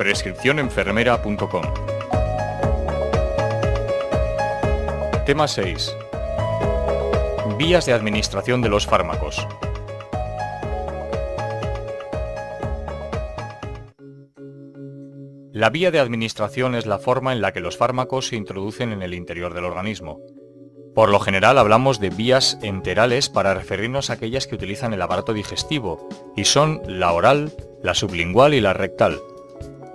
Prescripcionenfermera.com. Tema 6. Vías de administración de los fármacos. La vía de administración es la forma en la que los fármacos se introducen en el interior del organismo. Por lo general hablamos de vías enterales para referirnos a aquellas que utilizan el aparato digestivo, y son la oral, la sublingual y la rectal.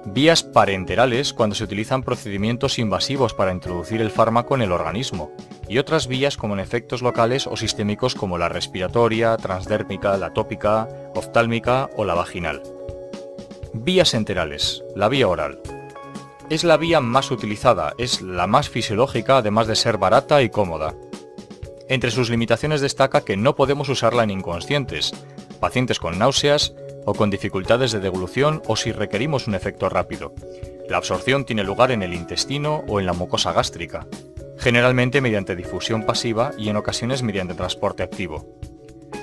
Vías parenterales cuando se utilizan procedimientos invasivos para introducir el fármaco en el organismo, y otras vías como en efectos locales o sistémicos como la respiratoria, transdérmica, la tópica, oftálmica o la vaginal. Vías enterales. La vía oral. Es la vía más utilizada, es la más fisiológica además de ser barata y cómoda. Entre sus limitaciones destaca que no podemos usarla en inconscientes, pacientes con náuseas o con dificultades de deglución o si requerimos un efecto rápido. La absorción tiene lugar en el intestino o en la mucosa gástrica, generalmente mediante difusión pasiva y en ocasiones mediante transporte activo.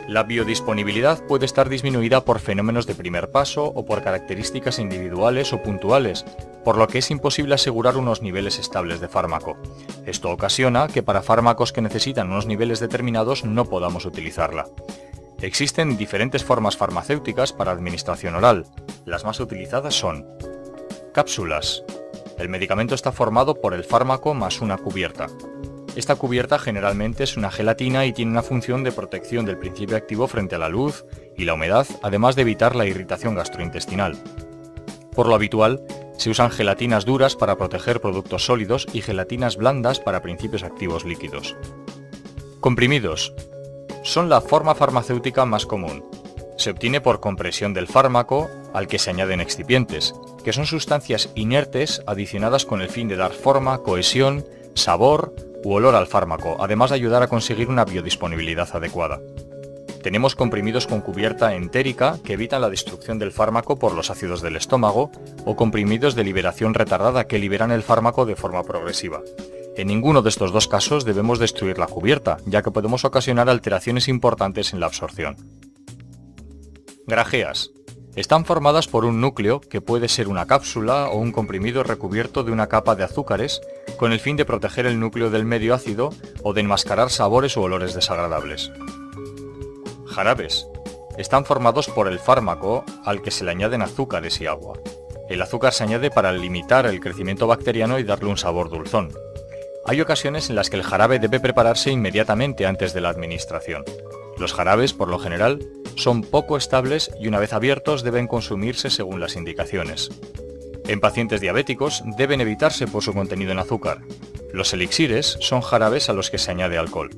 La biodisponibilidad puede estar disminuida por fenómenos de primer paso o por características individuales o puntuales, por lo que es imposible asegurar unos niveles estables de fármaco. Esto ocasiona que para fármacos que necesitan unos niveles determinados no podamos utilizarla. Existen diferentes formas farmacéuticas para administración oral. Las más utilizadas son cápsulas. El medicamento está formado por el fármaco más una cubierta. Esta cubierta generalmente es una gelatina y tiene una función de protección del principio activo frente a la luz y la humedad, además de evitar la irritación gastrointestinal. Por lo habitual, se usan gelatinas duras para proteger productos sólidos y gelatinas blandas para principios activos líquidos. Comprimidos. Son la forma farmacéutica más común. Se obtiene por compresión del fármaco, al que se añaden excipientes, que son sustancias inertes adicionadas con el fin de dar forma, cohesión, sabor u olor al fármaco, además de ayudar a conseguir una biodisponibilidad adecuada. Tenemos comprimidos con cubierta entérica que evitan la destrucción del fármaco por los ácidos del estómago o comprimidos de liberación retardada que liberan el fármaco de forma progresiva. En ninguno de estos dos casos debemos destruir la cubierta, ya que podemos ocasionar alteraciones importantes en la absorción. Grajeas. Están formadas por un núcleo, que puede ser una cápsula o un comprimido recubierto de una capa de azúcares, con el fin de proteger el núcleo del medio ácido o de enmascarar sabores o olores desagradables. Jarabes. Están formados por el fármaco, al que se le añaden azúcares y agua. El azúcar se añade para limitar el crecimiento bacteriano y darle un sabor dulzón. Hay ocasiones en las que el jarabe debe prepararse inmediatamente antes de la administración. Los jarabes, por lo general, son poco estables y una vez abiertos deben consumirse según las indicaciones. En pacientes diabéticos deben evitarse por su contenido en azúcar. Los elixires son jarabes a los que se añade alcohol.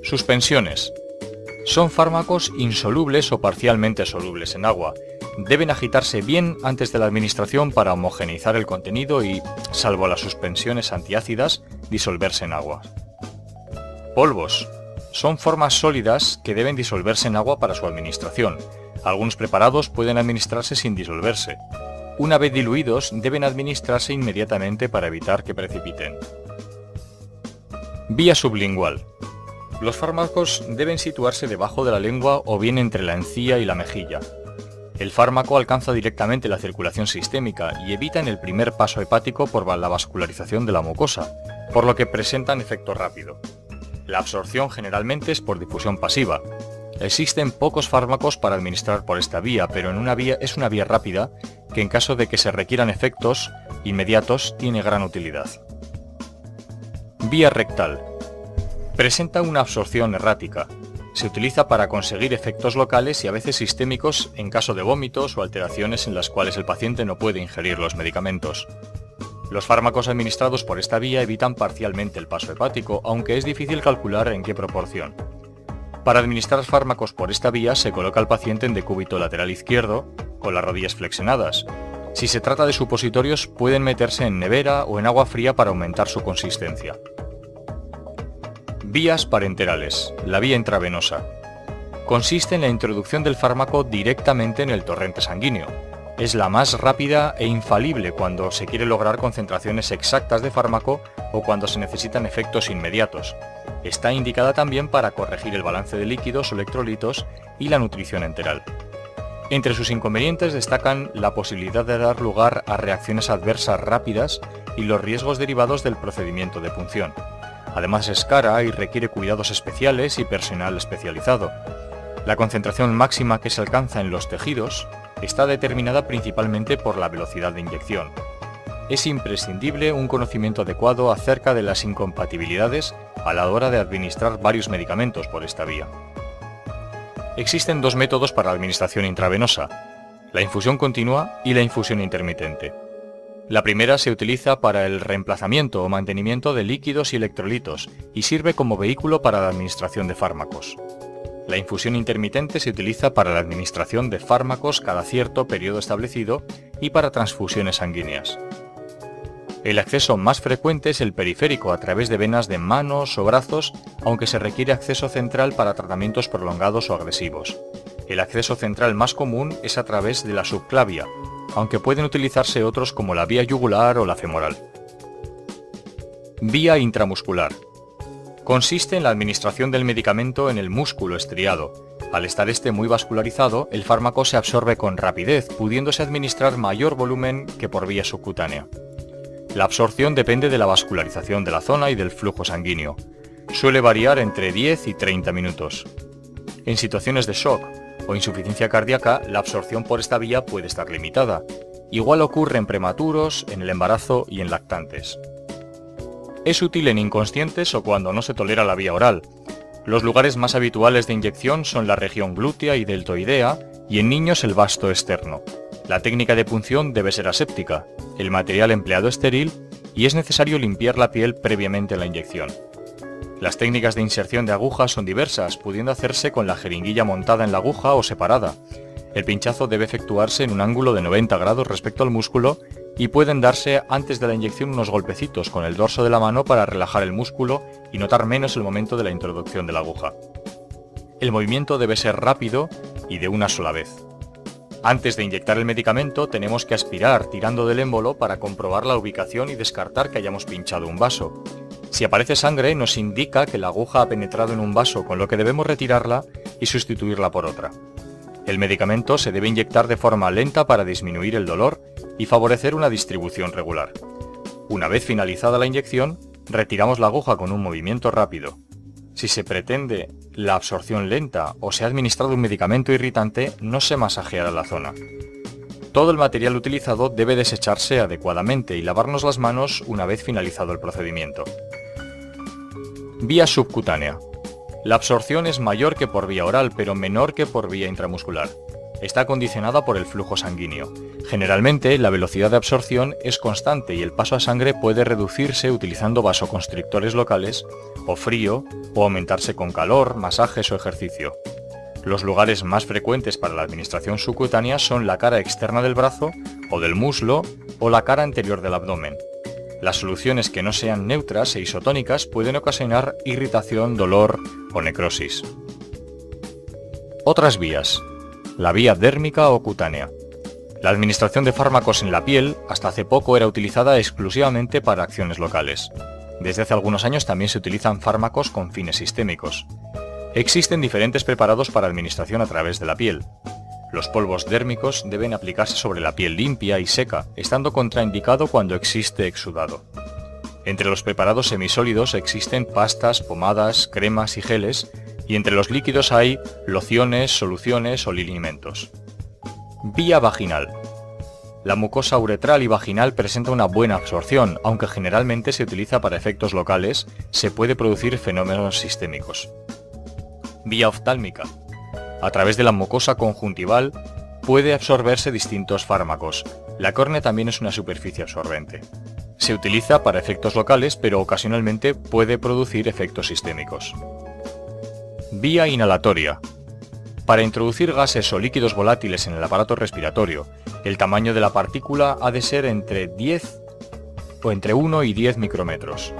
Suspensiones. Son fármacos insolubles o parcialmente solubles en agua. Deben agitarse bien antes de la administración para homogeneizar el contenido y, salvo las suspensiones antiácidas, disolverse en agua. Polvos. Son formas sólidas que deben disolverse en agua para su administración. Algunos preparados pueden administrarse sin disolverse. Una vez diluidos, deben administrarse inmediatamente para evitar que precipiten. Vía sublingual. Los fármacos deben situarse debajo de la lengua o bien entre la encía y la mejilla. El fármaco alcanza directamente la circulación sistémica y evita en el primer paso hepático por la vascularización de la mucosa, por lo que presentan efecto rápido. La absorción generalmente es por difusión pasiva. Existen pocos fármacos para administrar por esta vía, pero es una vía rápida que en caso de que se requieran efectos inmediatos tiene gran utilidad. Vía rectal. Presenta una absorción errática. Se utiliza para conseguir efectos locales y a veces sistémicos en caso de vómitos o alteraciones en las cuales el paciente no puede ingerir los medicamentos. Los fármacos administrados por esta vía evitan parcialmente el paso hepático, aunque es difícil calcular en qué proporción. Para administrar fármacos por esta vía se coloca al paciente en decúbito lateral izquierdo, con las rodillas flexionadas. Si se trata de supositorios, pueden meterse en nevera o en agua fría para aumentar su consistencia. Vías parenterales. La vía intravenosa. Consiste en la introducción del fármaco directamente en el torrente sanguíneo. Es la más rápida e infalible cuando se quiere lograr concentraciones exactas de fármaco o cuando se necesitan efectos inmediatos. Está indicada también para corregir el balance de líquidos o electrolitos y la nutrición enteral. Entre sus inconvenientes destacan la posibilidad de dar lugar a reacciones adversas rápidas y los riesgos derivados del procedimiento de punción. Además es cara y requiere cuidados especiales y personal especializado. La concentración máxima que se alcanza en los tejidos está determinada principalmente por la velocidad de inyección. Es imprescindible un conocimiento adecuado acerca de las incompatibilidades a la hora de administrar varios medicamentos por esta vía. Existen dos métodos para la administración intravenosa, la infusión continua y la infusión intermitente. La primera se utiliza para el reemplazamiento o mantenimiento de líquidos y electrolitos y sirve como vehículo para la administración de fármacos. La infusión intermitente se utiliza para la administración de fármacos cada cierto periodo establecido y para transfusiones sanguíneas. El acceso más frecuente es el periférico a través de venas de manos o brazos, aunque se requiere acceso central para tratamientos prolongados o agresivos. El acceso central más común es a través de la subclavia, aunque pueden utilizarse otros como la vía yugular o la femoral. Vía intramuscular. Consiste en la administración del medicamento en el músculo estriado. Al estar este muy vascularizado, el fármaco se absorbe con rapidez, pudiéndose administrar mayor volumen que por vía subcutánea. La absorción depende de la vascularización de la zona y del flujo sanguíneo. Suele variar entre 10 y 30 minutos. En situaciones de shock o insuficiencia cardíaca, la absorción por esta vía puede estar limitada. Igual ocurre en prematuros, en el embarazo y en lactantes. Es útil en inconscientes o cuando no se tolera la vía oral. Los lugares más habituales de inyección son la región glútea y deltoidea y en niños el vasto externo. La técnica de punción debe ser aséptica, el material empleado estéril y es necesario limpiar la piel previamente a la inyección. Las técnicas de inserción de agujas son diversas, pudiendo hacerse con la jeringuilla montada en la aguja o separada. El pinchazo debe efectuarse en un ángulo de 90 grados respecto al músculo y pueden darse antes de la inyección unos golpecitos con el dorso de la mano para relajar el músculo y notar menos el momento de la introducción de la aguja. El movimiento debe ser rápido y de una sola vez. Antes de inyectar el medicamento tenemos que aspirar tirando del émbolo para comprobar la ubicación y descartar que hayamos pinchado un vaso. Si aparece sangre nos indica que la aguja ha penetrado en un vaso, con lo que debemos retirarla y sustituirla por otra. El medicamento se debe inyectar de forma lenta para disminuir el dolor y favorecer una distribución regular. Una vez finalizada la inyección, retiramos la aguja con un movimiento rápido. Si se pretende la absorción lenta o se ha administrado un medicamento irritante, no se masajeará la zona. Todo el material utilizado debe desecharse adecuadamente y lavarnos las manos una vez finalizado el procedimiento. Vía subcutánea. La absorción es mayor que por vía oral, pero menor que por vía intramuscular. Está condicionada por el flujo sanguíneo. Generalmente, la velocidad de absorción es constante y el paso a sangre puede reducirse utilizando vasoconstrictores locales, o frío, o aumentarse con calor, masajes o ejercicio. Los lugares más frecuentes para la administración subcutánea son la cara externa del brazo, o del muslo, o la cara anterior del abdomen. Las soluciones que no sean neutras e isotónicas pueden ocasionar irritación, dolor o necrosis. Otras vías. La vía dérmica o cutánea. La administración de fármacos en la piel hasta hace poco era utilizada exclusivamente para acciones locales. Desde hace algunos años también se utilizan fármacos con fines sistémicos. Existen diferentes preparados para administración a través de la piel. Los polvos dérmicos deben aplicarse sobre la piel limpia y seca, estando contraindicado cuando existe exudado. Entre los preparados semisólidos existen pastas, pomadas, cremas y geles, y entre los líquidos hay lociones, soluciones o linimentos. Vía vaginal. La mucosa uretral y vaginal presenta una buena absorción, aunque generalmente se utiliza para efectos locales, se puede producir fenómenos sistémicos. Vía oftálmica. A través de la mucosa conjuntival puede absorberse distintos fármacos. La córnea también es una superficie absorbente. Se utiliza para efectos locales, pero ocasionalmente puede producir efectos sistémicos. Vía inhalatoria. Para introducir gases o líquidos volátiles en el aparato respiratorio, el tamaño de la partícula ha de ser entre 1 y 10 micrómetros.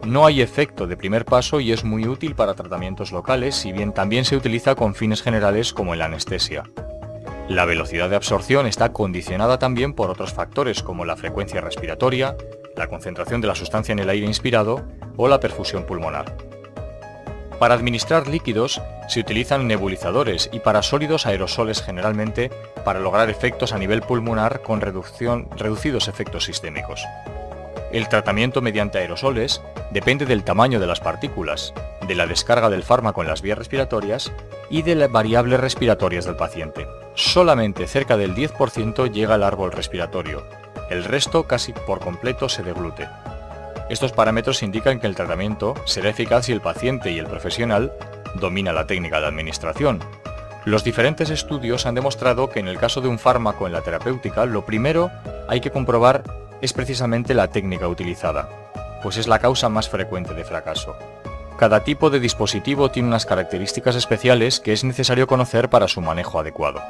No hay efecto de primer paso y es muy útil para tratamientos locales, si bien también se utiliza con fines generales como en la anestesia. La velocidad de absorción está condicionada también por otros factores como la frecuencia respiratoria, la concentración de la sustancia en el aire inspirado o la perfusión pulmonar. Para administrar líquidos se utilizan nebulizadores y para sólidos aerosoles generalmente para lograr efectos a nivel pulmonar con reducidos efectos sistémicos. El tratamiento mediante aerosoles depende del tamaño de las partículas, de la descarga del fármaco en las vías respiratorias y de las variables respiratorias del paciente. Solamente cerca del 10% llega al árbol respiratorio, el resto casi por completo se deglute. Estos parámetros indican que el tratamiento será eficaz si el paciente y el profesional domina la técnica de administración. Los diferentes estudios han demostrado que en el caso de un fármaco en la terapéutica, lo primero hay que comprobar es precisamente la técnica utilizada, pues es la causa más frecuente de fracaso. Cada tipo de dispositivo tiene unas características especiales que es necesario conocer para su manejo adecuado.